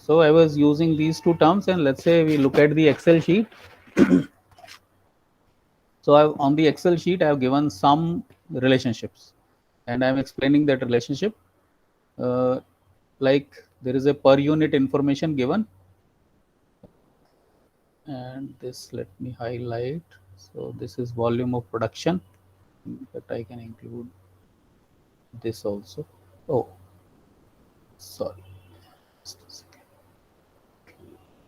So I was using these two terms, and let's say we look at the Excel sheet. So on the Excel sheet, I have given some relationships, and I'm explaining that relationship. Like there is a per unit information given, and this, let me highlight. So this is volume of production. But I can include this also. Oh, sorry. Just a second.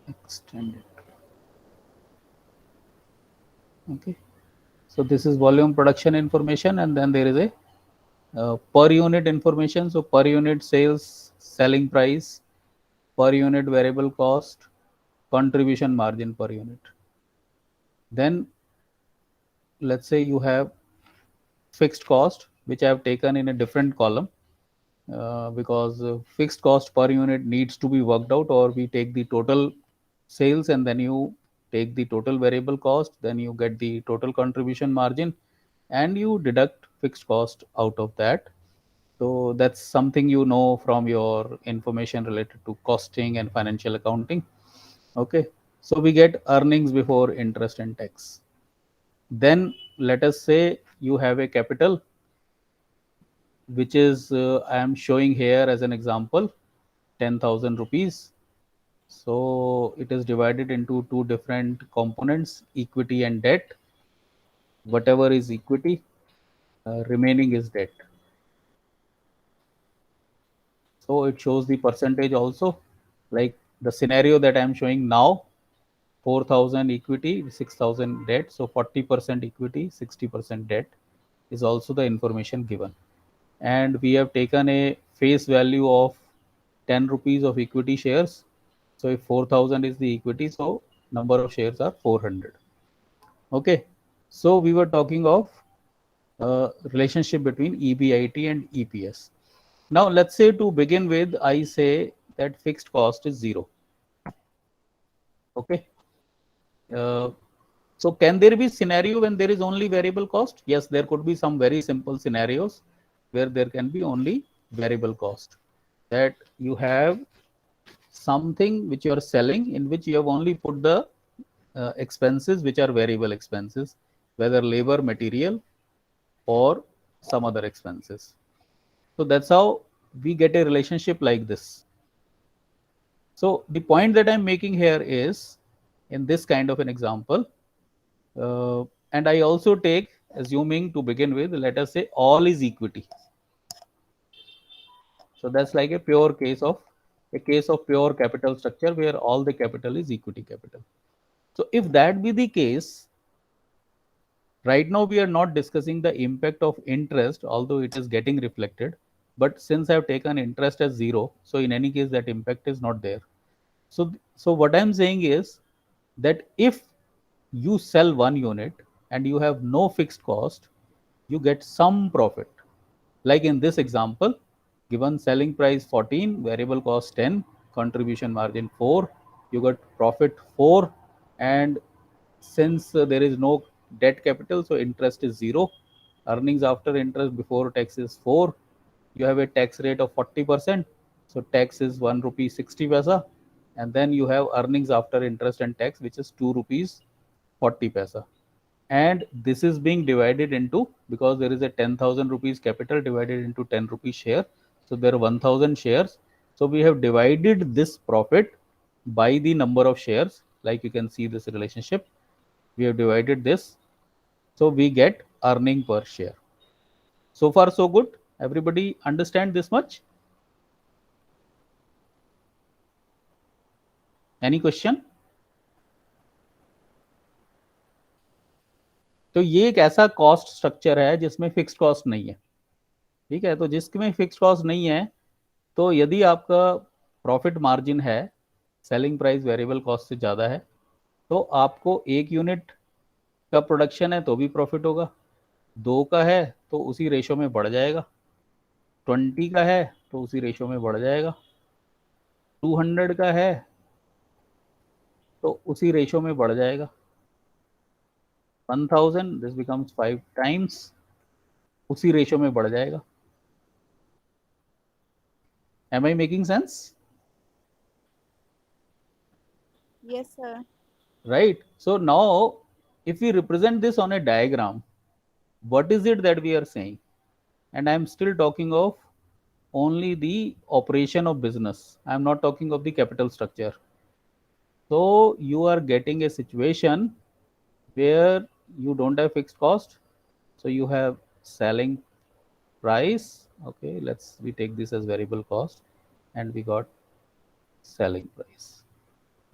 Extend it. Okay. So this is volume production information, and then there is a per unit information. So per unit sales, selling price, per unit variable cost, contribution margin per unit. Then let's say you have fixed cost, which I have taken in a different column, because fixed cost per unit needs to be worked out, or we take the total sales and then you take the total variable cost, then you get the total contribution margin, and you deduct fixed cost out of that. So that's something you know from your information related to costing and financial accounting. Okay, so we get earnings before interest and tax. Then let us say you have a capital, which is I am showing here as an example, 10,000 rupees. So it is divided into two different components, equity and debt. Whatever is equity, remaining is debt. So it shows the percentage also, like the scenario that I am showing now, 4,000 equity, 6,000 debt. So 40% equity, 60% debt is also the information given. And we have taken a face value of 10 rupees of equity shares. So if 4,000 is the equity, so number of shares are 400. Okay. So we were talking of relationship between EBIT and EPS. Now let's say to begin with, I say that fixed cost is 0. Okay. Uh, so can there be scenario when there is only variable cost? Yes, there could be some very simple scenarios where there can be only variable cost. That you have something which you are selling in which you have only put the expenses which are variable expenses, whether labor, material, or some other expenses. So that's how we get a relationship like this. So the point that I'm making here is, in this kind of an example, and I also take, assuming to begin with, let us say all is equity. So that's like a case of pure capital structure where all the capital is equity capital. So if that be the case, right now we are not discussing the impact of interest, although it is getting reflected. But since I have taken interest as 0, so in any case that impact is not there. So what I'm saying is that if you sell one unit and you have no fixed cost, you get some profit. Like in this example, given selling price 14, variable cost 10, contribution margin 4, you got profit 4, and since there is no debt capital, so interest is 0. Earnings after interest before tax is 4. You have a tax rate of 40%, so tax is 1 rupee 60 paisa, and then you have earnings after interest and tax, which is 2 rupees 40 paisa. And this is being divided into, because there is a 10,000 rupees capital divided into 10 rupees share, so there are 1,000 shares. So we have divided this profit by the number of shares. Like you can see this relationship, we have divided this, so we get earning per share. So far so good. Everybody understand this much? Any question? तो ये एक ऐसा cost structure है जिसमें fixed cost नहीं है. ठीक है, तो जिसमें फिक्स्ड कॉस्ट नहीं है, तो यदि आपका प्रॉफिट मार्जिन है सेलिंग प्राइस वेरिएबल कॉस्ट से ज़्यादा है, तो आपको 1 यूनिट का प्रोडक्शन है तो भी प्रॉफिट होगा, 2 का है तो उसी रेशो में बढ़ जाएगा, 20 का है तो उसी रेशो में बढ़ जाएगा, 200 का है तो उसी रेशो में बढ़ जाएगा, 1000 दिस बिकम्स 5 टाइम्स, उसी रेशो में बढ़ जाएगा. Am I making sense? Yes, sir. right? So now if we represent this on a diagram, what is it that we are saying? And I'm still talking of only the operation of business. I'm not talking of the capital structure. So you are getting a situation where you don't have fixed cost. So you have selling price. Okay, let's we take this as variable cost, and we got selling price,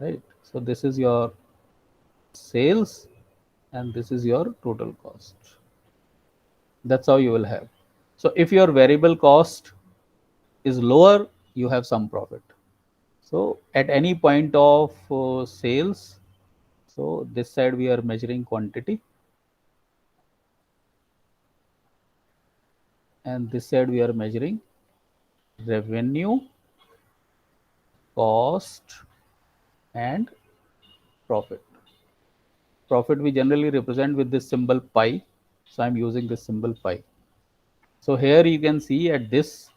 right? So this is your sales, and this is your total cost. That's how you will have. So if your variable cost is lower, you have some profit. So at any point of sales, so this side we are measuring quantity, and this side we are measuring revenue, cost, and profit. Profit we generally represent with this symbol pi. So I'm using this symbol pi. So here you can see at this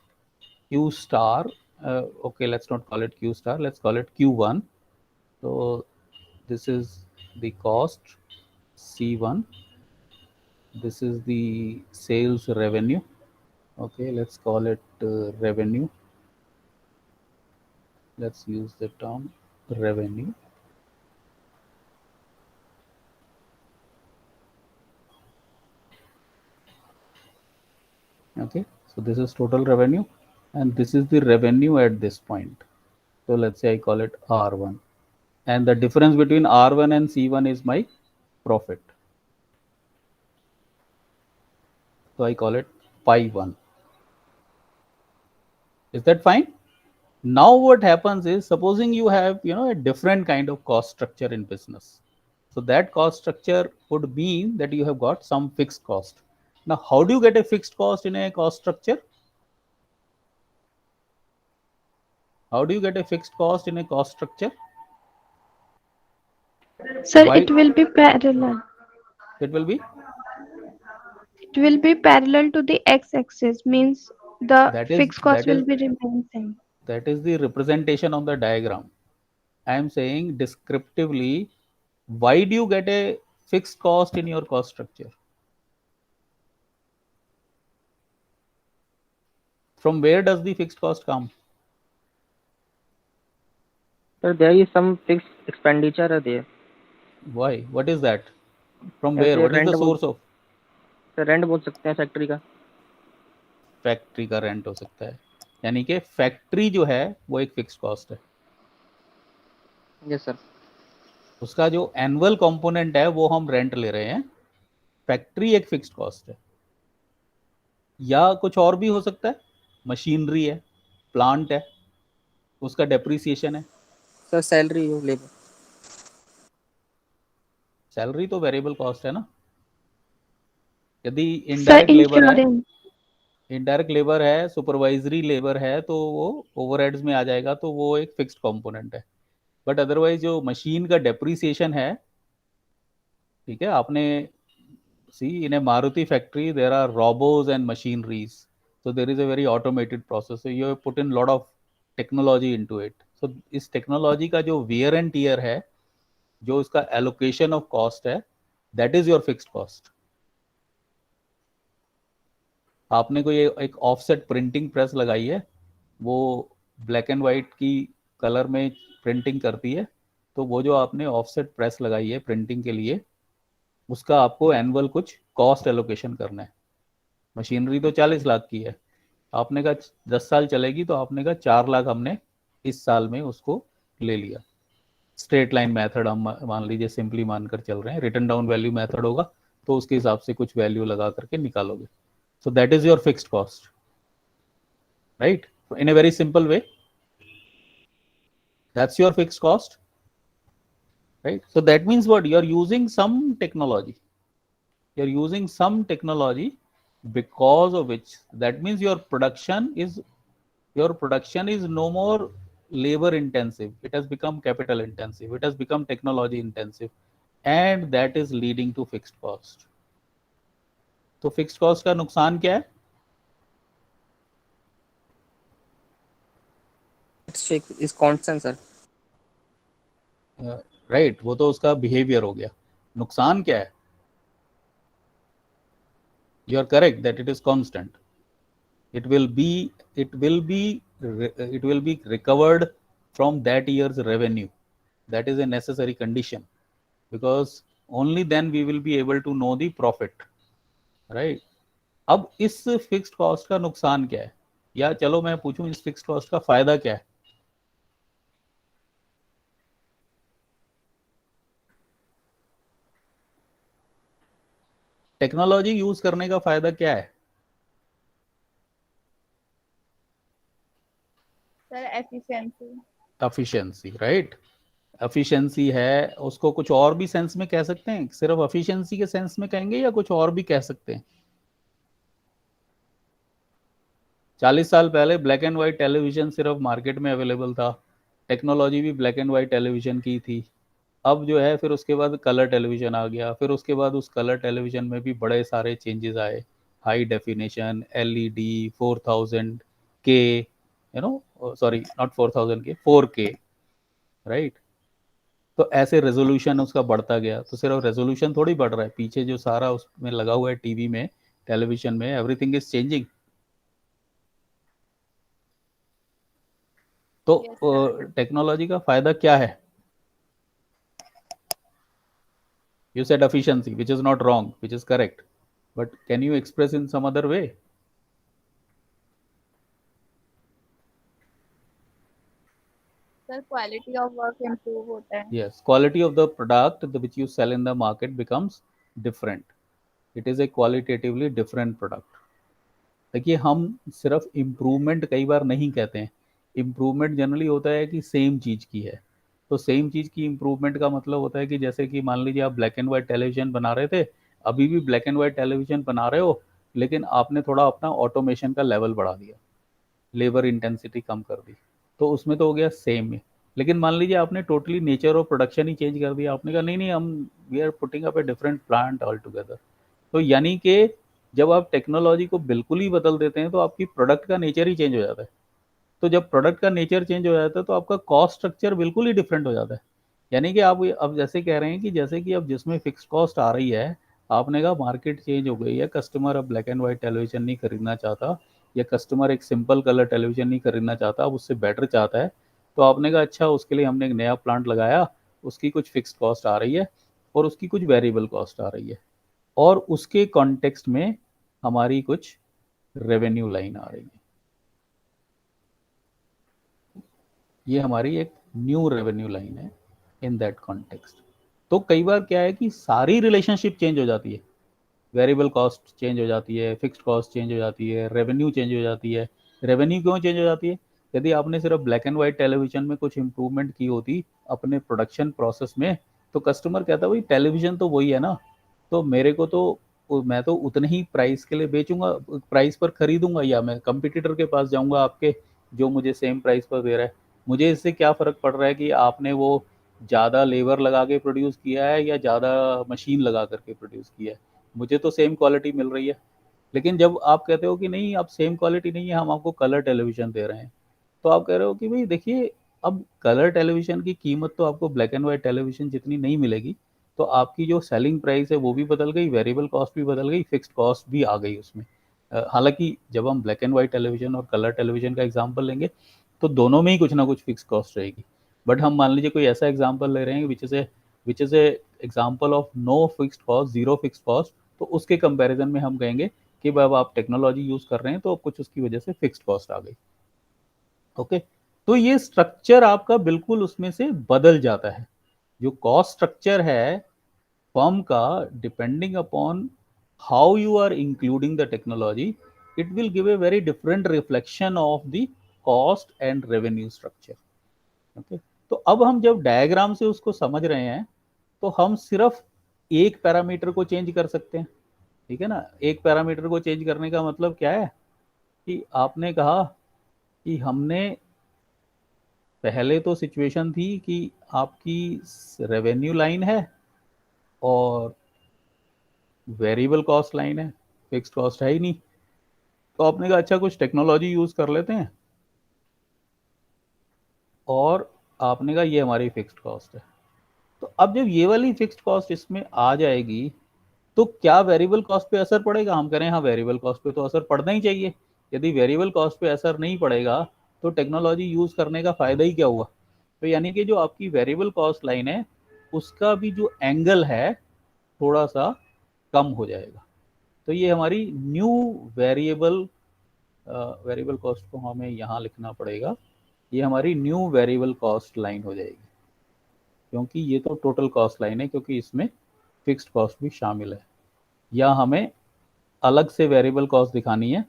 Q star, okay, let's not call it Q star, let's call it Q1. So this is the cost C1. This is the sales revenue. Okay, let's call it revenue. Let's use the term revenue. Okay, so this is total revenue, and this is the revenue at this point. So let's say I call it R1, and the difference between R1 and C1 is my profit. So I call it pi 1. Is that fine? Now what happens is, supposing you have a different kind of cost structure in business. So that cost structure would mean that you have got some fixed cost. Now how do you get a fixed cost in a cost structure? How do you get a fixed cost in a cost structure? Sir, Why it will be parallel. it will be? It will be parallel to the x-axis, means the that is fixed cost that is will be remain same. that is the representation on the diagram. I am saying descriptively, why do you get a fixed cost in your cost structure? From where does the fixed cost come? So there is some fixed expenditure are there. Why? What is that? From where? ऐसे What is the source of? Rent बोल सकते हैं factory का. Factory का rent हो सकता है, यानी कि फैक्ट्री जो है वो एक फिक्स कॉस्ट है. Yes sir. उसका जो एनुअल कंपोनेंट है वो हम रेंट ले रहे हैं. फैक्ट्री एक फिक्स्ड कॉस्ट है. या कुछ और भी हो सकता है. मशीनरी है, प्लांट है, उसका डेप्रिसिएशन है. Sir salary labour. सैलरी तो वेरिएबल कॉस्ट है ना. यदि Sir, इनडायरेक्ट लेबर है, insurance. इनडायरेक्ट लेबर है, सुपरवाइजरी लेबर है, तो वो ओवरहेड्स में आ जाएगा, तो वो एक फिक्स्ड कंपोनेंट है. बट अदरवाइज जो मशीन का डेप्रिसिएशन है, ठीक है, आपने see in a Maruti factory there are robots and machineries. So there is a very automated process. So you have put in lot of technology into it. So इस technology का जो wear and tear है, जो उसका allocation of cost है, that is your fixed cost. आपने कोई एक ऑफसेट प्रिंटिंग प्रेस लगाई है, वो ब्लैक एंड वाइट की कलर में प्रिंटिंग करती है. तो वो जो आपने ऑफसेट प्रेस लगाई है प्रिंटिंग के लिए, उसका आपको एनुअल कुछ कॉस्ट एलोकेशन करना है. मशीनरी तो 40 लाख की है, आपने कहा 10 साल चलेगी, तो आपने कहा 4 लाख हमने इस साल में उसको ले लिया. स्ट्रेट लाइन मेथड हम मान लीजिए, सिंपली मानकर चल रहे हैं, रिटर्न डाउन वैल्यू मेथड होगा, तो उसके हिसाब से कुछ वैल्यू लगा करके निकालोगे. So that is your fixed cost, right? In a very simple way, that's your fixed cost, right? So that means what? You're using some technology. You're using some technology, because of which, that means your production is no more labor intensive. It has become capital intensive. It has become technology intensive, and that is leading to fixed cost. तो fixed cost का नुकसान क्या है? It's constant sir. Right, वो तो उसका behaviour हो गया। नुकसान क्या है? You are correct that it is constant, it will be it will be recovered from that year's revenue. That is a necessary condition, because only then we will be able to know the profit, right? अब इस fixed cost का नुकसान क्या है, या चलो मैं पूछूं इस फिक्स्ड कॉस्ट का फायदा क्या है? टेक्नोलॉजी यूज करने का फायदा क्या है? Sir efficiency. Efficiency, right. Efficiency है, उसको कुछ और भी सेंस में कह सकते हैं, सिर्फ एफिशिएंसी के सेंस में कहेंगे या कुछ और भी कह सकते हैं? 40 साल पहले ब्लैक एंड व्हाइट टेलीविजन सिर्फ मार्केट में अवेलेबल था, टेक्नोलॉजी भी ब्लैक एंड व्हाइट टेलीविजन की थी। अब जो है फिर उसके बाद कलर टेलीविजन आ गया, फिर उसके बाद उस कलर टेलीविजन में भी बड़े सारे चेंजेस आए, हाई डेफिनेशन, एलईडी, 4000 के, यू नो, सॉरी नॉट 4000 के, 4K, राइट। तो ऐसे रेजोल्यूशन उसका बढ़ता गया, तो सिर्फ रेजोल्यूशन थोड़ी बढ़ रहा है, पीछे जो सारा उसमें लगा हुआ है टीवी में, टेलीविजन में, एवरीथिंग इज चेंजिंग। तो टेक्नोलॉजी का फायदा क्या है? You said efficiency, which is not wrong, which is correct, but can you express in some other way? Sir quality of work improve होता है। Yes, quality of the product which you sell in the market becomes different. It is a qualitatively different product. देखिए, हम सिर्फ improvement कई बार नहीं कहते हैं, improvement generally होता है कि सेम चीज़ की है। तो सेम चीज़ की इम्प्रूवमेंट का मतलब होता है कि जैसे कि मान लीजिए आप ब्लैक एंड वाइट टेलीविजन बना रहे थे, अभी भी ब्लैक एंड वाइट टेलीविजन बना रहे हो, लेकिन आपने थोड़ा अपना ऑटोमेशन का लेवल बढ़ा दिया, लेबर इंटेंसिटी कम कर दी, तो उसमें तो हो गया सेम है। लेकिन मान लीजिए आपने टोटली नेचर ऑफ प्रोडक्शन ही चेंज कर दिया, आपने कहा नहीं नहीं, हम we are putting up a different plant altogether. तो यानी कि जब आप टेक्नोलॉजी को बिल्कुल ही बदल देते हैं तो आपकी प्रोडक्ट का नेचर ही चेंज हो जाता है। तो जब प्रोडक्ट का नेचर चेंज हो जाता है तो आपका कॉस्ट स्ट्रक्चर बिल्कुल ही डिफरेंट हो जाता है। यानी कि आप अब जैसे कह रहे हैं कि जैसे कि अब जिसमें फिक्स कॉस्ट आ रही है, आपने कहा मार्केट चेंज हो गई है, कस्टमर अब ब्लैक एंड वाइट टेलीविजन नहीं खरीदना चाहता, या कस्टमर एक सिंपल कलर टेलीविजन नहीं खरीदना चाहता, अब उससे बेटर चाहता है। तो आपने कहा अच्छा, उसके लिए हमने एक नया प्लांट लगाया, उसकी कुछ फिक्स कॉस्ट आ रही है और उसकी कुछ वेरिएबल कॉस्ट आ रही है, और उसके कॉन्टेक्स्ट में हमारी कुछ रेवेन्यू लाइन आ रही है। ये हमारी एक न्यू रेवेन्यू लाइन है इन दैट कॉन्टेक्स्ट। तो कई बार क्या है कि सारी रिलेशनशिप चेंज हो जाती है, वेरिएबल कॉस्ट चेंज हो जाती है, फिक्स्ड कॉस्ट चेंज हो जाती है, रेवेन्यू चेंज हो जाती है। रेवेन्यू क्यों चेंज हो जाती है? यदि आपने सिर्फ ब्लैक एंड वाइट टेलीविजन में कुछ इंप्रूवमेंट की होती अपने प्रोडक्शन प्रोसेस में, तो कस्टमर कहता भाई टेलीविजन तो वही है ना, तो मेरे को तो मैं तो उतने ही प्राइस के लिए बेचूंगा, प्राइस पर खरीदूंगा, या मैं कंपटीटर के पास जाऊंगा आपके, जो मुझे सेम प्राइस पर दे रहा है। मुझे इससे क्या फ़र्क पड़ रहा है कि आपने वो ज़्यादा लेबर लगा के प्रोड्यूस किया है या ज़्यादा मशीन लगा करके प्रोड्यूस किया है, मुझे तो सेम क्वालिटी मिल रही है। लेकिन जब आप कहते हो कि नहीं, अब सेम क्वालिटी नहीं है, हम आपको कलर टेलीविजन दे रहे हैं, तो आप कह रहे हो कि भाई देखिए, अब कलर टेलीविजन की कीमत तो आपको ब्लैक एंड वाइट टेलीविजन जितनी नहीं मिलेगी, तो आपकी जो सेलिंग प्राइस है वो भी बदल गई, वेरिएबल कॉस्ट भी बदल गई, फिक्स्ड कॉस्ट भी आ गई उसमें। हालांकि जब हम ब्लैक एंड वाइट टेलीविजन और कलर टेलीविजन का एग्जांपल लेंगे तो दोनों में ही कुछ ना कुछ फिक्स कॉस्ट रहेगी। बट हम मान लीजिए कोई ऐसा एग्जांपल ले रहे हैं which is a example of no fixed cost, zero fixed cost, तो उसके कंपैरिजन में हम कहेंगे कि अब आप टेक्नोलॉजी यूज़ कर रहे हैं तो कुछ उसकी वजह से फिक्स्ड कॉस्ट आ गई। ओके, तो ये स्ट्रक्चर आपका बिल्कुल उसमें से बदल जाता है। जो कॉस्ट स्ट्रक्चर है फर्म का, depending upon how you are including the technology, it will give a very different reflection of the cost and revenue structure. Okay, तो अब हम जब डायग्राम से उसको समझ रहे हैं तो हम सिर्फ एक पैरामीटर को चेंज कर सकते हैं, ठीक है ना। एक पैरामीटर को चेंज करने का मतलब क्या है कि आपने कहा कि हमने पहले तो सिचुएशन थी कि आपकी रेवेन्यू लाइन है और वेरिएबल कॉस्ट लाइन है, फिक्स्ड कॉस्ट है ही नहीं। तो आपने कहा अच्छा, कुछ टेक्नोलॉजी यूज कर लेते हैं, और आपने कहा ये हमारी फिक्स्ड कॉस्ट है। तो अब जब ये वाली फिक्स्ड कॉस्ट इसमें आ जाएगी तो क्या वेरिएबल कॉस्ट पे असर पड़ेगा? हम कह रहे हैं हाँ, वेरिएबल कॉस्ट पे तो असर पड़ना ही चाहिए। यदि वेरिएबल कॉस्ट पे असर नहीं पड़ेगा तो टेक्नोलॉजी यूज करने का फायदा ही क्या हुआ? तो यानी कि जो आपकी वेरिएबल कॉस्ट लाइन है उसका भी जो एंगल है थोड़ा सा कम हो जाएगा। तो ये हमारी न्यू वेरिएबल वेरिएबल कॉस्ट को हमें यहाँ लिखना पड़ेगा, ये हमारी न्यू वेरिएबल कॉस्ट लाइन हो जाएगी, क्योंकि ये तो टोटल कॉस्ट लाइन है, क्योंकि इसमें फिक्स्ड कॉस्ट भी शामिल है। या हमें अलग से वेरिएबल कॉस्ट दिखानी है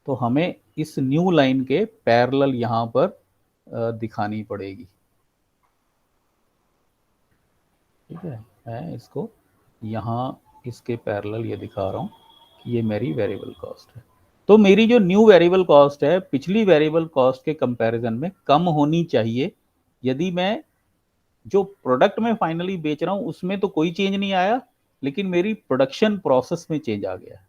तो हमें इस न्यू लाइन के पैरेलल यहाँ पर दिखानी पड़ेगी। ठीक है, मैं इसको यहाँ इसके पैरेलल ये दिखा रहा हूँ कि ये मेरी वेरिएबल कॉस्ट है। तो मेरी जो न्यू वेरिएबल कॉस्ट है पिछली वेरिएबल कॉस्ट के कंपैरिजन में कम होनी चाहिए। यदि मैं जो प्रोडक्ट में फाइनली बेच रहा हूं उसमें तो कोई चेंज नहीं आया, लेकिन मेरी प्रोडक्शन प्रोसेस में चेंज आ गया।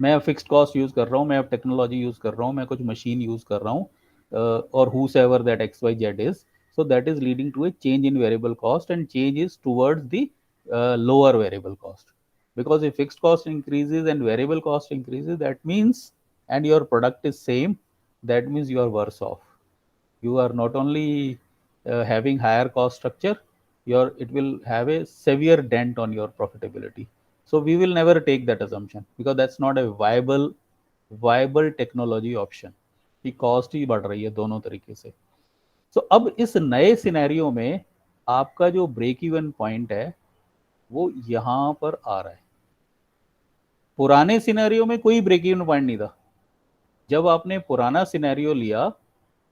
मैं अब फिक्स्ड कॉस्ट यूज कर रहा हूँ, मैं अब टेक्नोलॉजी यूज कर रहा हूँ, मैं कुछ मशीन यूज कर रहा हूँ, और whosoever that XYZ is, so that is leading to a change in variable cost, and change is towards the lower variable cost. Because if fixed cost increases and variable cost increases, that means, and your product is same, that means you are worse off. You are not only having higher cost structure, it will have a severe dent on your profitability. So we will never take that assumption, because that's not a viable technology option कि cost ही बढ़ रही है दोनों तरीके से। सो अब इस नए सिनेरियो में आपका जो ब्रेक इवन पॉइंट है वो यहां पर आ रहा है। पुराने सिनेरियो में कोई ब्रेक इवन पॉइंट नहीं था। जब आपने पुराना सिनेरियो लिया,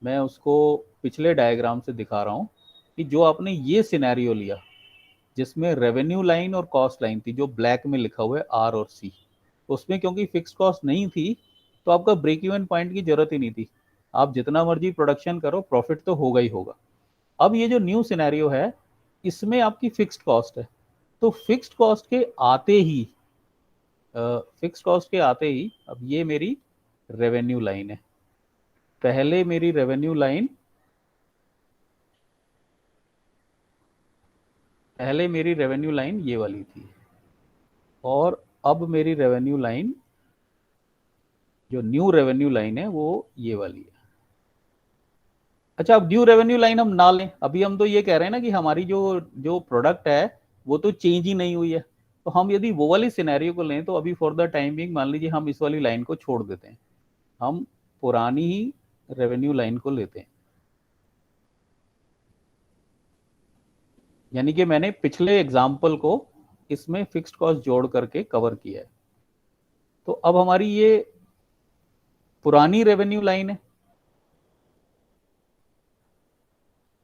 मैं उसको पिछले डायग्राम से दिखा रहा हूं कि जो आपने ये सिनेरियो लिया जिसमें रेवेन्यू लाइन और कॉस्ट लाइन थी, जो ब्लैक में लिखा हुआ है आर और सी, उसमें क्योंकि फिक्स कॉस्ट नहीं थी तो आपका ब्रेक इवन पॉइंट की जरूरत ही नहीं थी। आप जितना मर्जी प्रोडक्शन करो, प्रॉफिट तो होगा ही होगा। अब ये जो न्यू सिनेरियो है इसमें आपकी फिक्स्ड कॉस्ट है, तो फिक्स्ड कॉस्ट के आते ही अब ये मेरी रेवेन्यू लाइन है। पहले मेरी रेवेन्यू लाइन ये वाली थी, और अब मेरी रेवेन्यू लाइन, जो न्यू रेवेन्यू लाइन है वो ये वाली है। अच्छा, अब न्यू रेवेन्यू लाइन हम ना लें, अभी हम तो ये कह रहे हैं ना कि हमारी जो जो प्रोडक्ट है वो तो चेंज ही नहीं हुई है। तो हम यदि वो वाली सिनेरियो को लें तो अभी फॉर द टाइम बिंग मान लीजिए हम इस वाली लाइन को छोड़ देते हैं, हम पुरानी ही रेवेन्यू लाइन को लेते हैं। यानी कि मैंने पिछले एग्जाम्पल को इसमें फिक्स्ड कॉस्ट जोड़ करके कवर किया है। तो अब हमारी ये पुरानी रेवेन्यू लाइन है,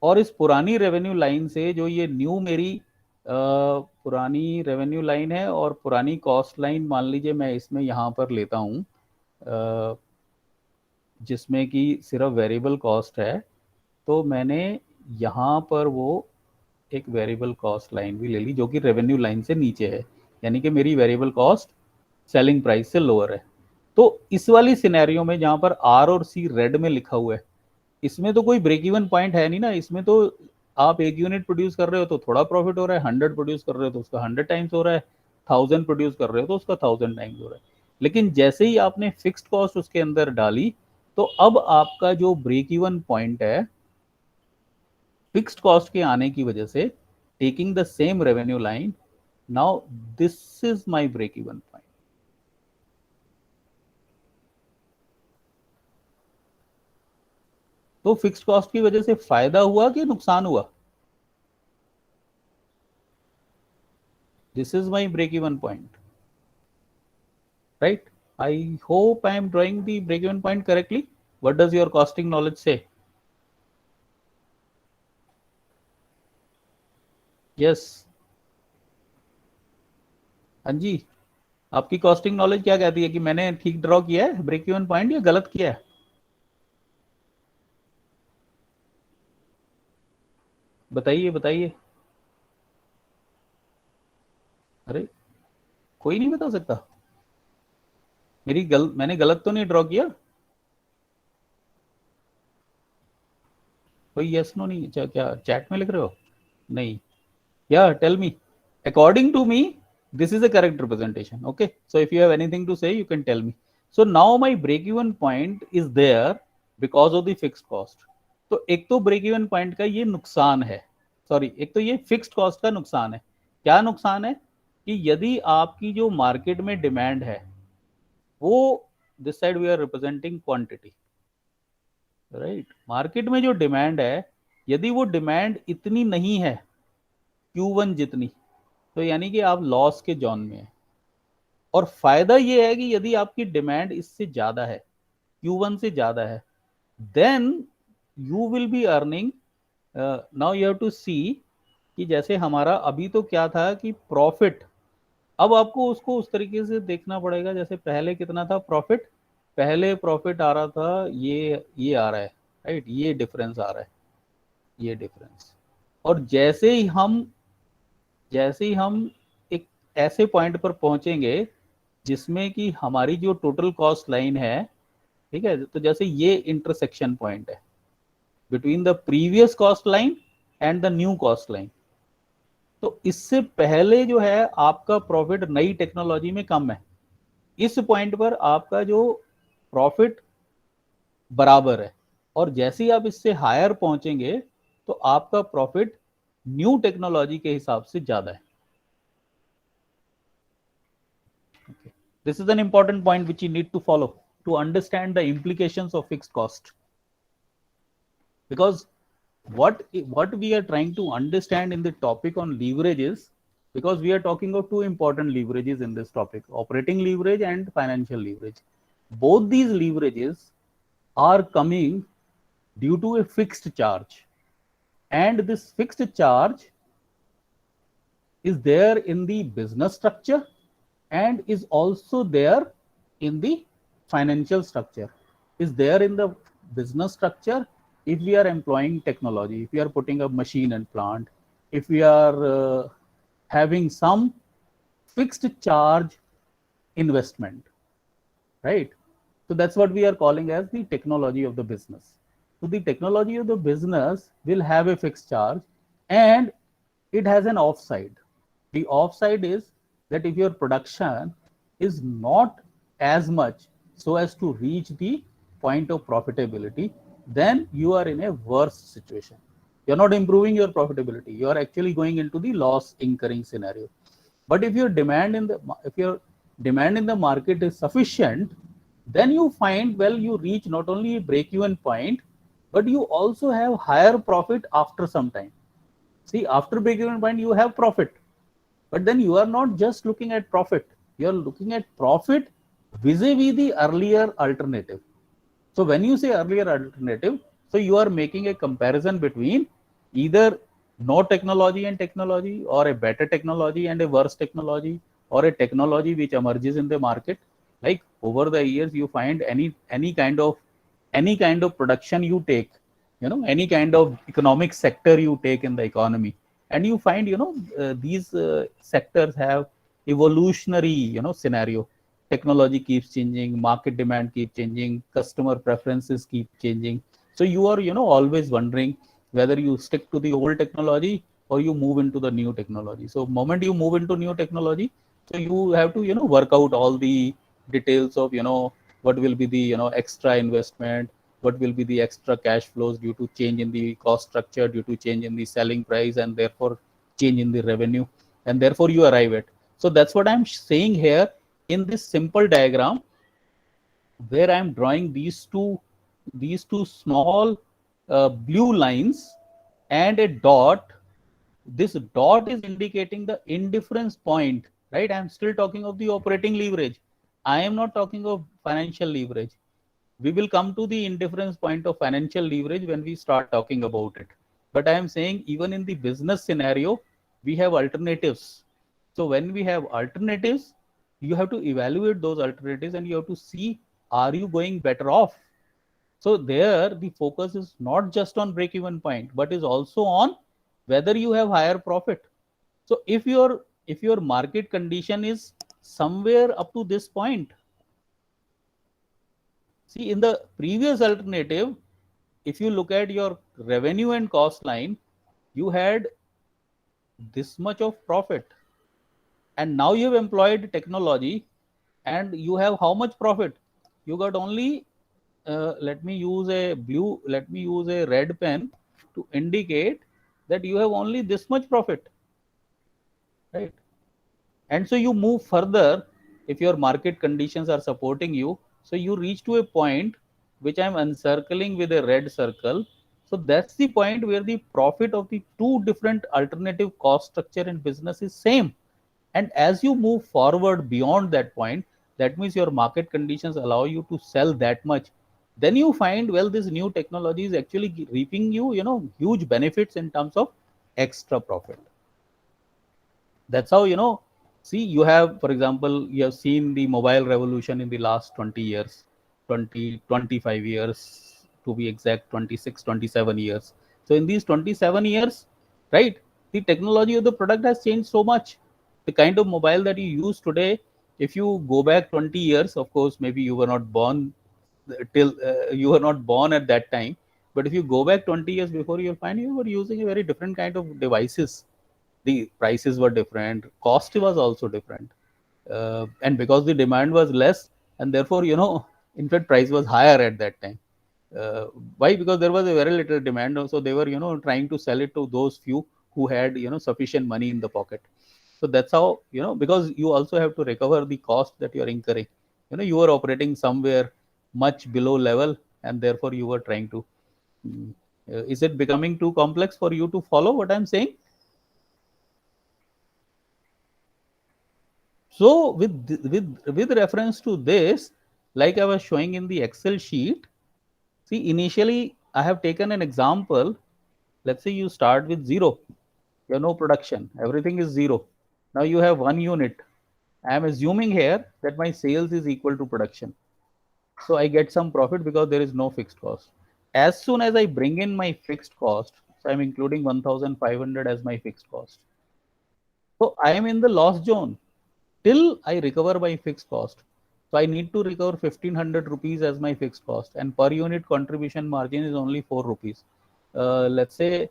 और इस पुरानी रेवेन्यू लाइन से जो ये न्यू मेरी पुरानी रेवेन्यू लाइन है और पुरानी कॉस्ट लाइन मान लीजिए मैं इसमें यहाँ पर लेता हूँ, जिसमें कि सिर्फ वेरिएबल कॉस्ट है, तो मैंने यहाँ पर वो एक वेरिएबल कॉस्ट लाइन भी ले ली जो कि रेवेन्यू लाइन से नीचे है, यानी कि मेरी वेरिएबल कॉस्ट सेलिंग प्राइस से लोअर है। तो इस वाली सिनेरियो में जहाँ पर आर और सी रेड में लिखा हुआ है, इसमें तो कोई ब्रेक इवन पॉइंट है नहीं ना। इसमें तो आप 1 यूनिट प्रोड्यूस कर रहे हो तो थोड़ा प्रॉफिट हो रहा है, 100 प्रोड्यूस कर रहे हो तो उसका 100 टाइम्स हो रहा है, 1000 प्रोड्यूस कर रहे हो तो उसका 1000 टाइम्स हो रहा है। लेकिन जैसे ही आपने फिक्स्ड कॉस्ट उसके अंदर डाली तो अब आपका जो ब्रेक इवन पॉइंट है फिक्स्ड कॉस्ट के आने की वजह से, taking the same revenue line, now this is my break even point. तो फिक्स्ड कॉस्ट की वजह से फायदा हुआ कि नुकसान हुआ? This is my break even point, right? I hope I am drawing the break even point correctly. What does your costing knowledge say? Yes. हाँ जी, आपकी कॉस्टिंग नॉलेज क्या कहती है कि मैंने ठीक ड्रॉ किया है ब्रेक इवन पॉइंट या गलत किया है? बताइए बताइए। अरे, कोई नहीं बता सकता? मैंने गलत तो नहीं ड्रॉ किया? कोई यस नो नहीं, क्या चैट में लिख रहे हो? नहीं, या tell me, according to me this is a correct representation. Okay, so if you have anything to say you can tell me. So now my break even point is there because of the fixed cost. तो एक तो break even point का ये नुकसान है, sorry, एक तो ये फिक्स्ड कॉस्ट का नुकसान है। क्या नुकसान है कि यदि आपकी जो मार्केट में डिमांड है वो, this side we are representing quantity, right, market में जो डिमांड है यदि वो डिमांड इतनी नहीं है Q1 जितनी, तो यानी कि आप लॉस के जोन में है। और फायदा ये है कि यदि आपकी डिमांड इससे ज्यादा है, Q1 से ज्यादा है, then you will be earning, now you have to see कि जैसे हमारा अभी तो क्या था कि प्रॉफिट, अब आपको उसको उस तरीके से देखना पड़ेगा जैसे पहले कितना था प्रॉफिट, पहले प्रॉफिट आ रहा था ये आ रहा है, राइट, ये डिफरेंस आ रहा है, ये डिफरेंस। और जैसे ही हम एक ऐसे पॉइंट पर पहुंचेंगे जिसमें कि हमारी जो टोटल कॉस्ट लाइन है, ठीक है, तो जैसे ये इंटरसेक्शन पॉइंट है between the previous cost line and the new cost line, तो इससे पहले जो है आपका प्रॉफिट नई टेक्नोलॉजी में कम है, इस पॉइंट पर आपका जो प्रॉफिट बराबर है, और जैसे ही आप इससे हायर पहुंचेंगे तो आपका प्रॉफिट न्यू टेक्नोलॉजी के हिसाब से ज्यादा है। Okay. This is an important point which you need to follow to understand the implications of fixed cost. Because what we are trying to understand in the topic on leverage is, because we are talking of two important leverages in this topic, operating leverage and financial leverage. Both these leverages are coming due to a fixed charge, and this fixed charge is there in the business structure and is also there in the financial structure. Is there in the business structure if we are employing technology, if we are putting a machine and plant, if we are having some fixed charge investment, right? So that's what we are calling as the technology of the business. So the technology of the business will have a fixed charge and it has an offside. The offside is that if your production is not as much so as to reach the point of profitability, then you are in a worse situation. You're not improving your profitability. You are actually going into the loss incurring scenario. But if your demand in the market is sufficient, then you find, well, you reach not only a break-even point, but you also have higher profit after some time. See, after break-even point, you have profit. But then you are not just looking at profit, you are looking at profit vis-a-vis the earlier alternative. So when you say earlier alternative, so you are making a comparison between either no technology and technology, or a better technology and a worse technology, or a technology which emerges in the market. Like over the years, you find any kind of production you take, any kind of economic sector you take in the economy, and you find these sectors have evolutionary scenario. Technology keeps changing, market demand keeps changing, customer preferences keep changing. So you are always wondering whether you stick to the old technology or you move into the new technology. So moment you move into new technology, so you have to work out all the details of what will be the extra investment, what will be the extra cash flows due to change in the cost structure, due to change in the selling price, and therefore change in the revenue, and therefore you arrive at. So that's what I'm saying here in this simple diagram, where I'm drawing these two small blue lines and a dot. This dot is indicating the indifference point, right? I'm still talking of the operating leverage. I am not talking of financial leverage. We will come to the indifference point of financial leverage when we start talking about it. But I am saying even in the business scenario, we have alternatives. So when we have alternatives, you have to evaluate those alternatives and you have to see, are you going better off? So there the focus is not just on break even point, but is also on whether you have higher profit. So if your market condition is somewhere up to this point, see, in the previous alternative, if you look at your revenue and cost line, you had this much of profit, and now you've employed technology and you have how much profit? You got only let me use a red pen to indicate that you have only this much profit, right? And so you move further if your market conditions are supporting you. So you reach to a point which I'm encircling with a red circle. So that's the point where the profit of the two different alternative cost structure in business is same. And as you move forward beyond that point, that means your market conditions allow you to sell that much. Then you find, well, this new technology is actually reaping you, huge benefits in terms of extra profit. That's how, see, you have, for example, you have seen the mobile revolution in the last 20 years, 20, 25 years, to be exact, 26, 27 years. So in these 27 years, right, the technology of the product has changed so much. The kind of mobile that you use today, if you go back 20 years, of course, maybe you were not born you were not born at that time. But if you go back 20 years before, you'll find you were using a very different kind of devices. The prices were different, cost was also different, and because the demand was less, and therefore, in fact, price was higher at that time. uh, why? Because there was a very little demand, so they were, trying to sell it to those few who had, sufficient money in the pocket. So that's how, because you also have to recover the cost that you are incurring. You were operating somewhere much below level, and therefore you were trying to, is it becoming too complex for you to follow what I'm saying? So with reference to this, like I was showing in the Excel sheet, see, initially I have taken an example. Let's say you start with zero, you have no production, everything is zero. Now you have one unit. I am assuming here that my sales is equal to production. So I get some profit because there is no fixed cost. As soon as I bring in my fixed cost, so I'm including 1,500 as my fixed cost. So I am in the loss zone till I recover my fixed cost. So I need to recover 1500 rupees as my fixed cost, and per unit contribution margin is only 4 rupees. Let's say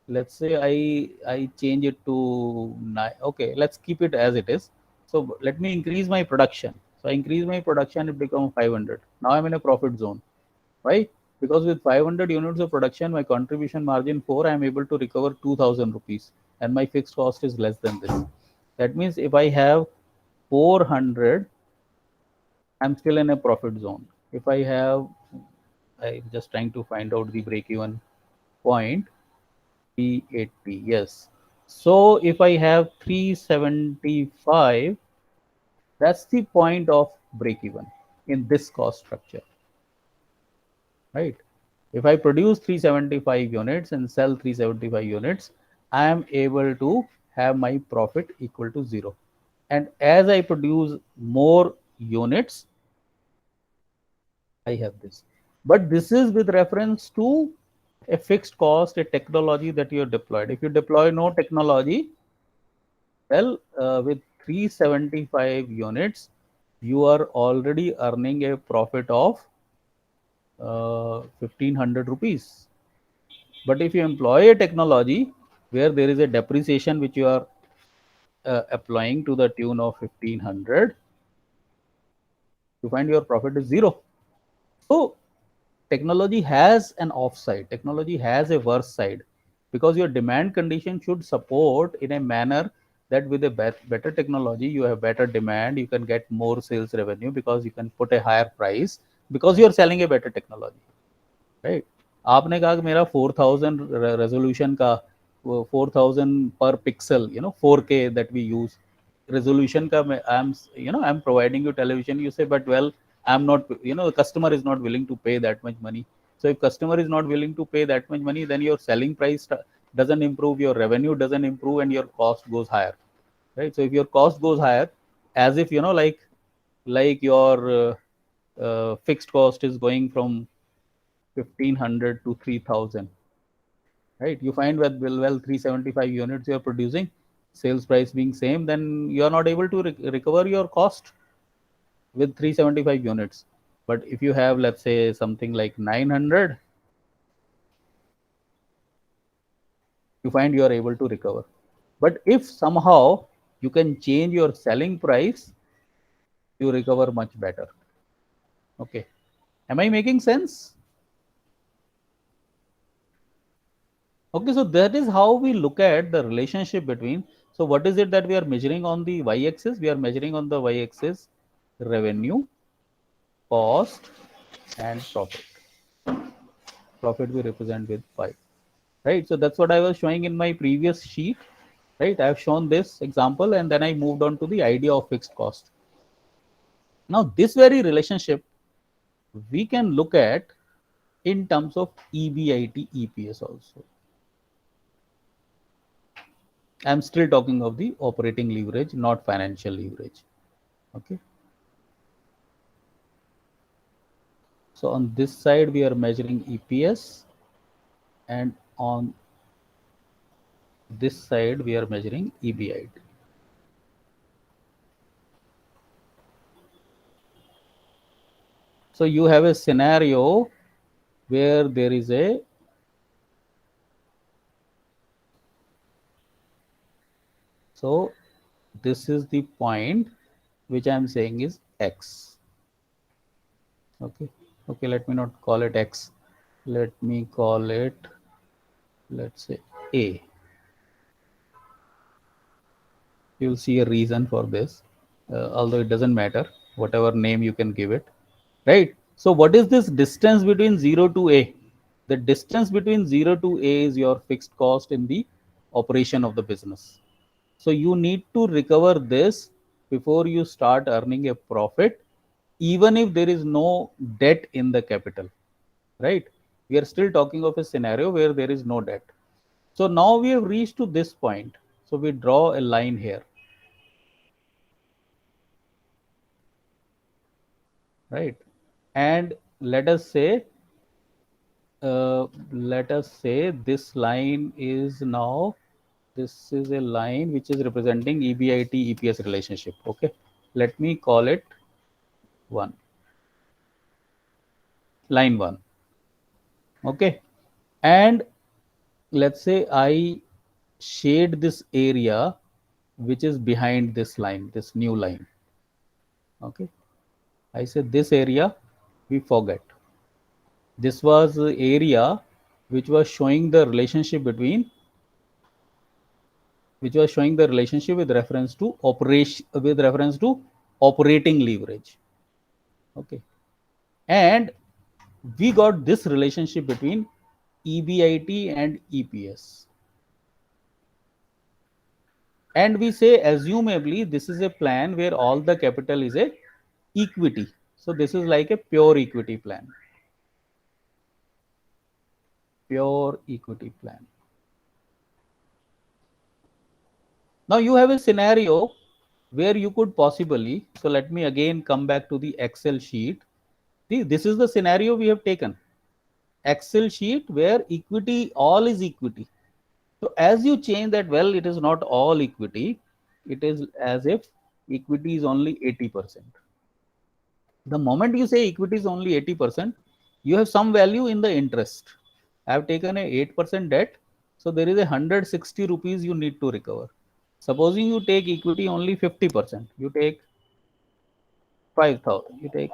I change it to 9. Okay, let's keep it as it is. So let me increase my production. So I increase my production, it becomes 500. Now I'm in a profit zone. Why? Because with 500 units of production, my contribution margin 4, I am able to recover 2000 rupees, and my fixed cost is less than this. That means if I have 400, I'm still in a profit zone. If I have, I'm just trying to find out the break even point, 380, yes. So if I have 375, that's the point of break even in this cost structure, right? If I produce 375 units and sell 375 units, I am able to have my profit equal to 0. And as I produce more units, I have this. But this is with reference to a fixed cost, a technology that you have deployed. If you deploy no technology, well, with 375 units, you are already earning a profit of 1500 rupees. But if you employ a technology where there is a depreciation which you are applying to the tune of 1500, you find your profit is 0. So technology has an offside, technology has a worse side, because your demand condition should support in a manner that with a better technology you have better demand, you can get more sales revenue because you can put a higher price because you are selling a better technology, right? आपने कहा कि मेरा 4000 resolution का 4000 per pixel, 4K that we use resolution ka I'm providing you television. You say, but well, I'm not, the customer is not willing to pay that much money. So if customer is not willing to pay that much money, then your selling price doesn't improve, your revenue doesn't improve, and your cost goes higher, right? So if your cost goes higher, as if, like your fixed cost is going from 1500 to 3000, right? You find that, well, 375 units you're producing, sales price being same, then you are not able to recover your cost with 375 units. But if you have, let's say, something like 900, you find you are able to recover. But if somehow you can change your selling price, you recover much better. Okay. Am I making sense? Okay, so that is how we look at the relationship between. So what is it that we are measuring on the y-axis? We are measuring on the y-axis revenue, cost, and profit. Profit we represent with 5, right? So that's what I was showing in my previous sheet, right? I have shown this example and then I moved on to the idea of fixed cost. Now this very relationship we can look at in terms of EBIT, EPS also. I'm still talking of the operating leverage, not financial leverage. Okay. So on this side, we are measuring EPS, and on this side, we are measuring EBIT. So you have a scenario where there is a so this is the point which I am saying is X. Okay. Okay, let me not call it X. Let me call it, let's say, A. You'll see a reason for this, although it doesn't matter, whatever name you can give it, right? So what is this distance between 0 to A? The distance between 0 to A is your fixed cost in the operation of the business. So you need to recover this before you start earning a profit, even if there is no debt in the capital, right? We are still talking of a scenario where there is no debt. So now we have reached to this point. So we draw a line here, right? And let us say this line is now, this is a line which is representing EBIT EPS relationship. Okay, let me call it 1, line 1. Okay, and let's say I shade this area which is behind this line, this new line. Okay, I said this area we forget. This was the area which was showing the relationship between, with reference to operation, with reference to operating leverage. Okay, and we got this relationship between EBIT and EPS, and we say assumably this is a plan where all the capital is a equity. So this is like a pure equity plan. Pure equity plan. Now you have a scenario where you could possibly, so let me again come back to the Excel sheet. See, this is the scenario we have taken. Excel sheet where equity, all is equity. So as you change that, well, it is not all equity. It is as if equity is only 80%. The moment you say equity is only 80%, you have some value in the interest. I have taken a 8% debt. So there is 160 rupees you need to recover. Supposing you take equity only 50%, you take 5,000, you take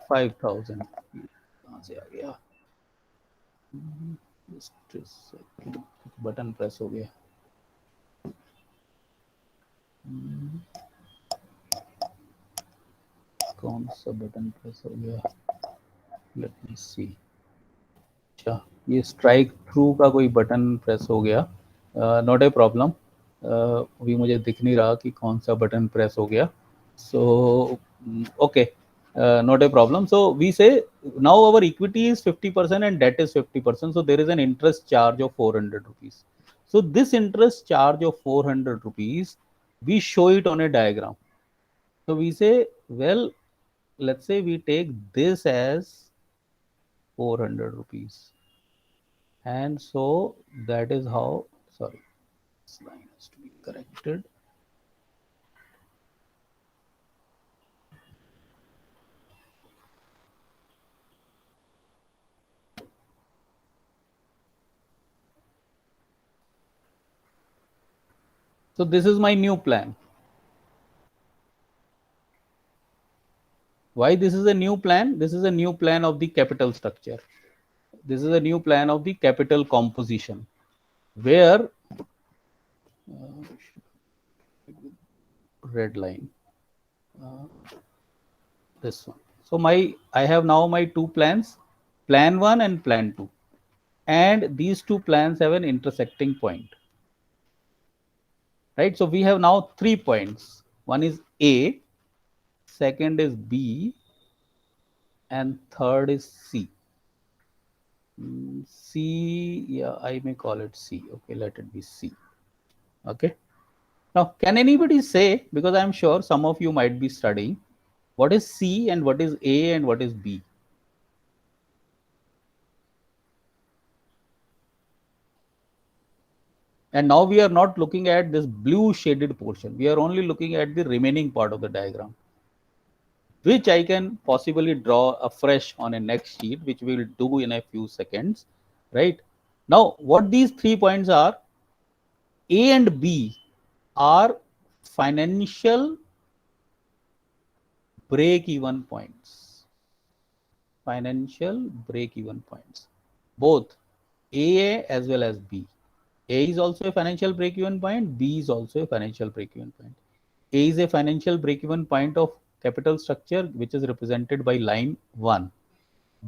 5,000. Button press हो गया. कौन सा button press हो गया? Let me सी. अच्छा, ये strike through का कोई बटन प्रेस हो गया. Not a problem. अभी मुझे दिख नहीं रहा कि कौन सा बटन प्रेस हो गया. So okay, not a problem. So we say now our equity is 50% and debt is 50%. So there is an interest charge of 400 rupees. So this interest charge of 400 rupees, we show it on a diagram. So we say, well, let's say we take this as 400 rupees. And so that is how, sorry, this line has to be corrected. So this is my new plan. Why this is a new plan? This is a new plan of the capital structure. This is a new plan of the capital composition, where red line, this one. So I have now my two plans, plan 1 and plan 2, and these two plans have an intersecting point, right? So we have now 3 points. One is A, second is B, and third is C. C, yeah, I may call it C. Okay, let it be C. Okay. Now, can anybody say, because I'm sure some of you might be studying, what is C and what is A and what is B? And now we are not looking at this blue shaded portion. We are only looking at the remaining part of the diagram, which I can possibly draw afresh on a next sheet, which we will do in a few seconds, right? Now, what these 3 points are, A and B are financial break-even points. Financial break-even points. Both A as well as B. A is also a financial break-even point. B is also a financial break-even point. A is a financial break-even point of capital structure, which is represented by line 1.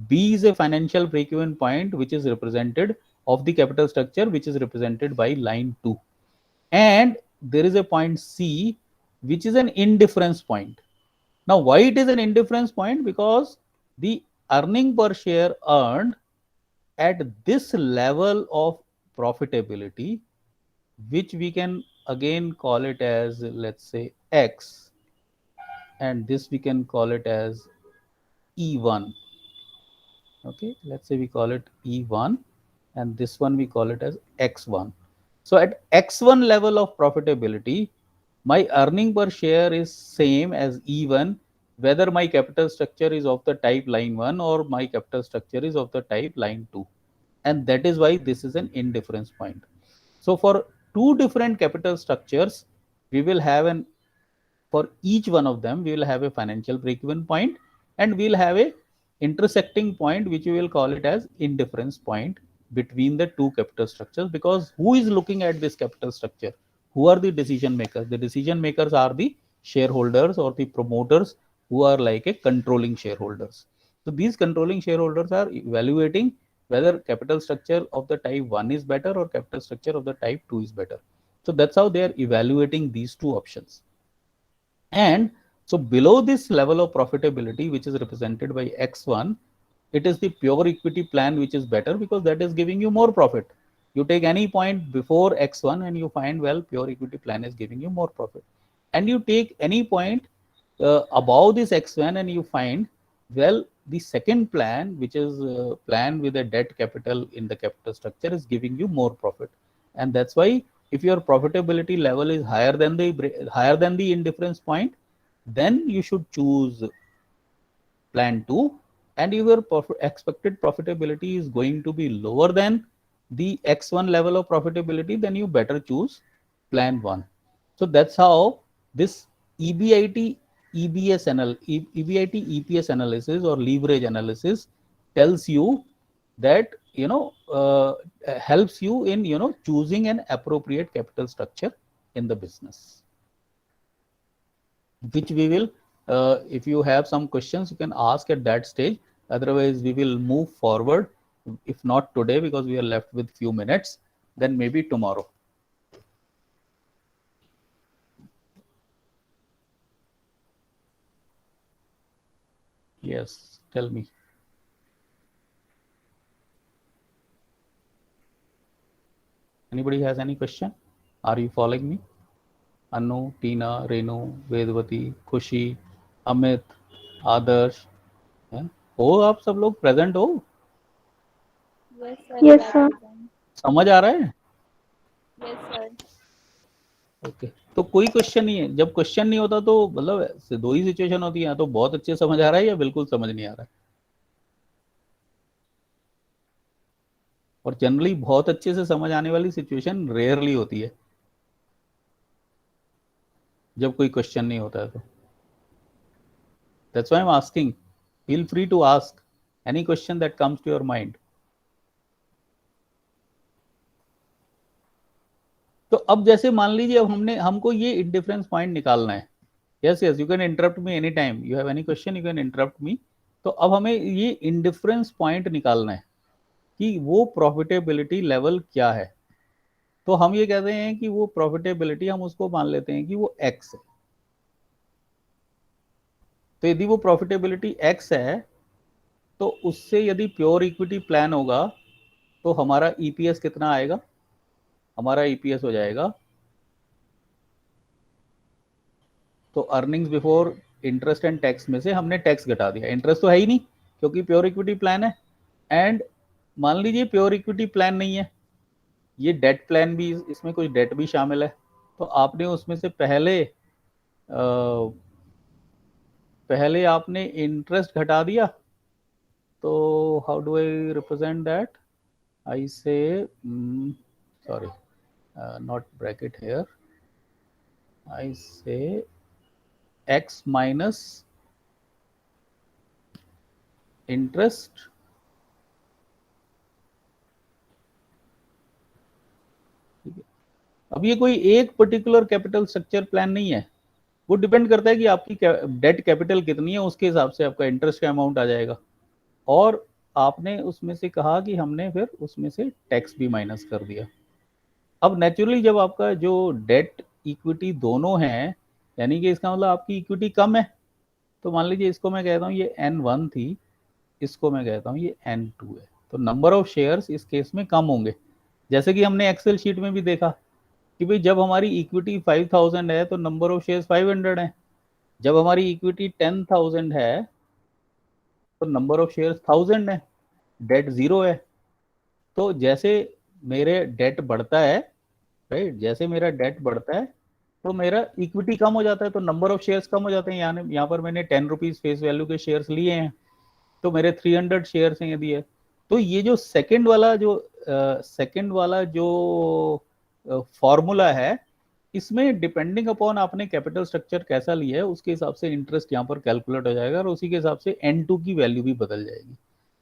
B is a financial break-even point, which is represented of the capital structure, which is represented by line 2. And there is a point C, which is an indifference point. Now, why it is an indifference point? Because the earning per share earned at this level of profitability, which we can again call it as, let's say, X, and this we can call it as E1. Okay, let's say we call it E1, and this one we call it as X1. So at X1 level of profitability, my earning per share is same as E1, whether my capital structure is of the type line 1 or my capital structure is of the type line 2. And that is why this is an indifference point. So for two different capital structures, we will have for each one of them, we will have a financial break-even point, and we'll have a intersecting point, which we will call it as indifference point between the two capital structures. Because who is looking at this capital structure? Who are the decision makers? The decision makers are the shareholders or the promoters, who are like a controlling shareholders. So these controlling shareholders are evaluating whether capital structure of the type 1 is better or capital structure of the type 2 is better. So that's how they are evaluating these two options. And so below this level of profitability, which is represented by X1, it is the pure equity plan which is better, because that is giving you more profit. You take any point before X1 and you find, well, pure equity plan is giving you more profit. And you take any point above this X1 and you find, well, the second plan, which is plan with a debt capital in the capital structure, is giving you more profit. And that's why if your profitability level is higher than the indifference point, then you should choose plan 2. And if your expected profitability is going to be lower than the X1 level of profitability, then you better choose plan 1. So that's how this EBIT EPS analysis or leverage analysis tells you that, helps you in, choosing an appropriate capital structure in the business, which we will, if you have some questions, you can ask at that stage. Otherwise, we will move forward. If not today, because we are left with few minutes, then maybe tomorrow. Yes, tell me. Anybody has any question? Are you following me? Anu, Tina, Renu, Vedvati, खुशी, अमित, आदर्श, हो आप सब लोग present हो? Yes, sir. समझ आ रहा है? Yes, sir. Okay, तो कोई क्वेश्चन नहीं है? जब क्वेश्चन नहीं होता तो मतलब दो ही सिचुएशन होती है, तो बहुत अच्छे समझ आ रहा है या बिल्कुल समझ नहीं आ रहा है। और जनरली बहुत अच्छे से समझ आने वाली सिचुएशन रेयरली होती है। जब कोई क्वेश्चन नहीं होता है तो that's why I am asking, feel free to ask any question that comes to your mind. तो अब जैसे मान लीजिए अब हमको ये इंडिफरेंस पॉइंट निकालना है। Yes yes, you can interrupt me any time, you have any question you can interrupt मी। तो अब हमें ये इंडिफरेंस पॉइंट निकालना है कि वो प्रॉफिटेबिलिटी लेवल क्या है। तो हम ये कहते हैं कि वो प्रॉफिटेबिलिटी, हम उसको मान लेते हैं कि वो एक्स है। तो यदि वो प्रॉफिटेबिलिटी एक्स है तो उससे यदि प्योर इक्विटी प्लान होगा तो हमारा ईपीएस कितना आएगा? हमारा ईपीएस हो जाएगा, तो earnings before interest and tax में से हमने टैक्स घटा दिया, इंटरेस्ट तो है ही नहीं क्योंकि प्योर इक्विटी प्लान है। एंड मान लीजिए प्योर इक्विटी प्लान नहीं है, ये डेट प्लान भी, इसमें कुछ डेट भी शामिल है। तो आपने उसमें से पहले आपने इंटरेस्ट घटा दिया। तो how do I represent that? I say sorry, not bracket here, I say x minus interest अब ये कोई एक पर्टिकुलर कैपिटल स्ट्रक्चर प्लान नहीं है, वो डिपेंड करता है कि आपकी डेट कैपिटल कितनी है, उसके हिसाब से आपका इंटरेस्ट का अमाउंट आ जाएगा। और आपने उसमें से कहा कि हमने फिर उसमें से टैक्स भी माइनस कर दिया। अब नेचुरली जब आपका जो डेट इक्विटी दोनों हैं, यानी कि इसका मतलब आपकी इक्विटी कम है, तो मान लीजिए इसको मैं कहता हूँ ये N1 थी, इसको मैं कहता हूँ ये N2 है, तो नंबर ऑफ शेयर्स इस केस में कम होंगे। जैसे कि हमने एक्सेल शीट में भी देखा कि भाई जब हमारी इक्विटी 5000 है तो नंबर ऑफ शेयर्स 500 है, जब हमारी इक्विटी 10,000 है तो नंबर ऑफ शेयर्स 1000 है, डेट 0 है। तो जैसे मेरे डेट बढ़ता है, राइट, जैसे मेरा डेट बढ़ता है तो मेरा इक्विटी कम हो जाता है, तो नंबर ऑफ शेयर्स कम हो जाते हैं। यहाँ पर मैंने 10 रुपीज फेस वैल्यू के शेयर्स लिए हैं, तो मेरे 300 शेयर्स हैं यदि है। तो ये जो सेकंड वाला जो फॉर्मूला है, इसमें डिपेंडिंग अपॉन आपने कैपिटल स्ट्रक्चर कैसा लिया है उसके हिसाब से इंटरेस्ट यहाँ पर कैलकुलेट हो जाएगा और उसी के हिसाब से N2 की वैल्यू भी बदल जाएगी।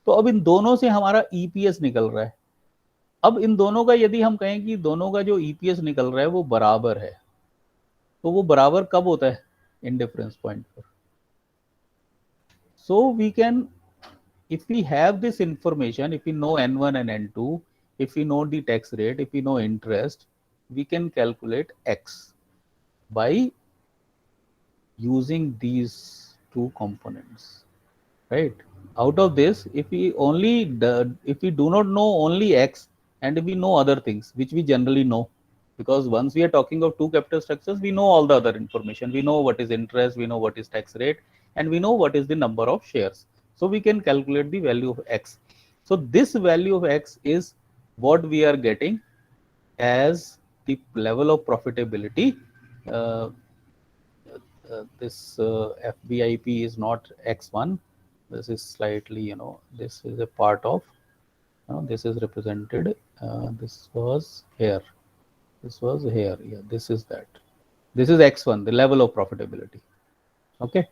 तो अब इन दोनों से हमारा ईपीएस निकल रहा है। अब इन दोनों का यदि हम कहें कि दोनों का जो ईपीएस निकल रहा है वो बराबर है, तो वो बराबर कब होता है? इन डिफरेंस पॉइंट पर। So we can, if we have this information, if we know N1 and N2, if we know the tax rate, if we know interest, we can calculate X by using these two components, right? Out of this, if we do not know only X and we know other things which we generally know, because once we are talking of two capital structures, we know all the other information. We know what is interest, we know what is tax rate, and we know what is the number of shares. So we can calculate the value of X. So this value of X is what we are getting as the level of profitability. This FBIP is not X1. This is slightly, this is a part of, this is represented. This was here. This was here. Yeah, this is that. This is X1, the level of profitability. Okay.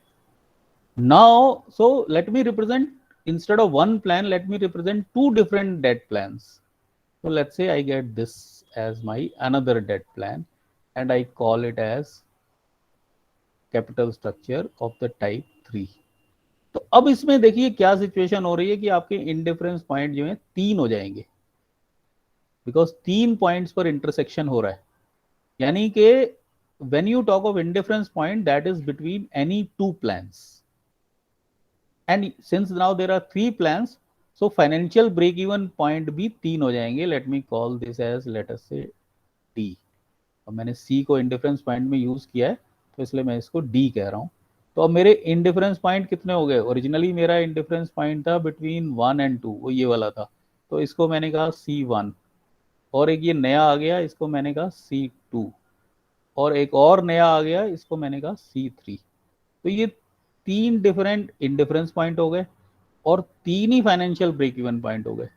Now, so let me represent, instead of one plan, let me represent two different debt plans. So let's say I get this as my another debt plan and I call it as capital structure of the type 3. तो अब इसमें देखिए क्या situation हो रही है कि आपके इंडिफरेंस पॉइंट जो है 3 हो जाएंगे, बिकॉज 3 पॉइंट्स पर इंटरसेक्शन हो रहा है। यानी कि when you talk of indifference point, that is between any two plans. And since now there are 3 plans, so financial break even point भी 3 हो जाएंगे. Let me call this as, let us say D. अब मैंने C को indifference point में use किया है तो इसलिए मैं इसको D कह रहा हूँ। तो अब मेरे इंडिफरेंस पॉइंट कितने हो गए? ओरिजिनली मेरा इंडिफरेंस पॉइंट था बिटवीन 1 and 2, वो ये वाला था, तो इसको मैंने कहा C1, और एक ये नया आ गया, इसको मैंने कहा C2, और एक और नया आ गया, इसको मैंने कहा C3। तो ये 3 डिफरेंट इंडिफरेंस पॉइंट हो गए और 3 ही फाइनेंशियल ब्रेक इवन पॉइंट हो गए।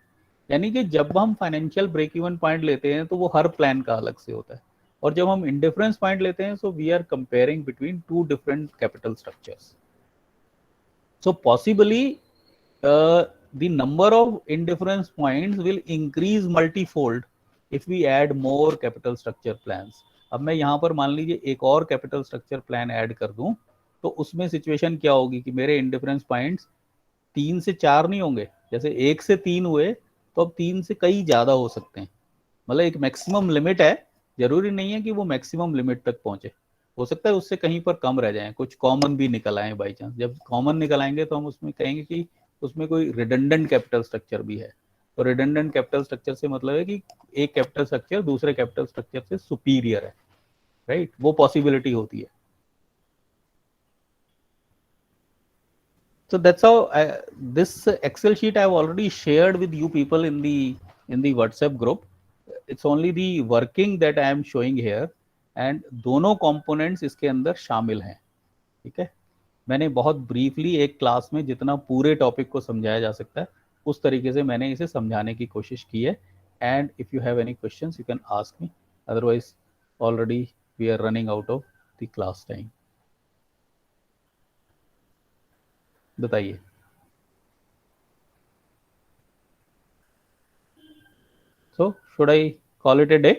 यानी कि जब हम फाइनेंशियल ब्रेक इवन पॉइंट लेते हैं तो वो हर प्लान का अलग से होता है। और जब हम इंडिफरेंस पॉइंट लेते हैं, so we are comparing between two different capital structures. So possibly the number of indifference points will increase multifold if we add more capital structure plans. अब मैं यहाँ पर मान लीजिए एक और कैपिटल स्ट्रक्चर प्लान ऐड कर दूं, तो उसमें सिचुएशन क्या होगी कि मेरे इंडिफरेंस पॉइंट्स 3 से 4 नहीं होंगे. जैसे 1 से 3 हुए तो अब 3 से कई ज्यादा हो सकते हैं. मतलब एक मैक्सिमम लिमिट है, जरूरी नहीं है कि वो मैक्सिमम लिमिट तक पहुंचे. हो सकता है उससे कहीं पर कम रह जाए, कुछ कॉमन भी निकल आए बाई चांस. जब कॉमन निकल आएंगे तो हम उसमें कहेंगे कि उसमें कोई रिडंडेंट कैपिटल स्ट्रक्चर भी है. तो रिडंडेंट कैपिटल स्ट्रक्चर से मतलब है कि एक कैपिटल स्ट्रक्चर दूसरे कैपिटल स्ट्रक्चर से सुपीरियर है, राइट? वो पॉसिबिलिटी होती है. So that's how this Excel sheet I have already shared with you people in the WhatsApp group. It's only the working that I am showing here, and दोनों components इसके अंदर शामिल हैं. ठीक है, मैंने बहुत ब्रीफली एक क्लास में जितना पूरे टॉपिक को समझाया जा सकता है उस तरीके से मैंने इसे समझाने की कोशिश की है. And if you have any questions you can ask me, otherwise already we are running out of the class time. बताइए. So should I call it a day?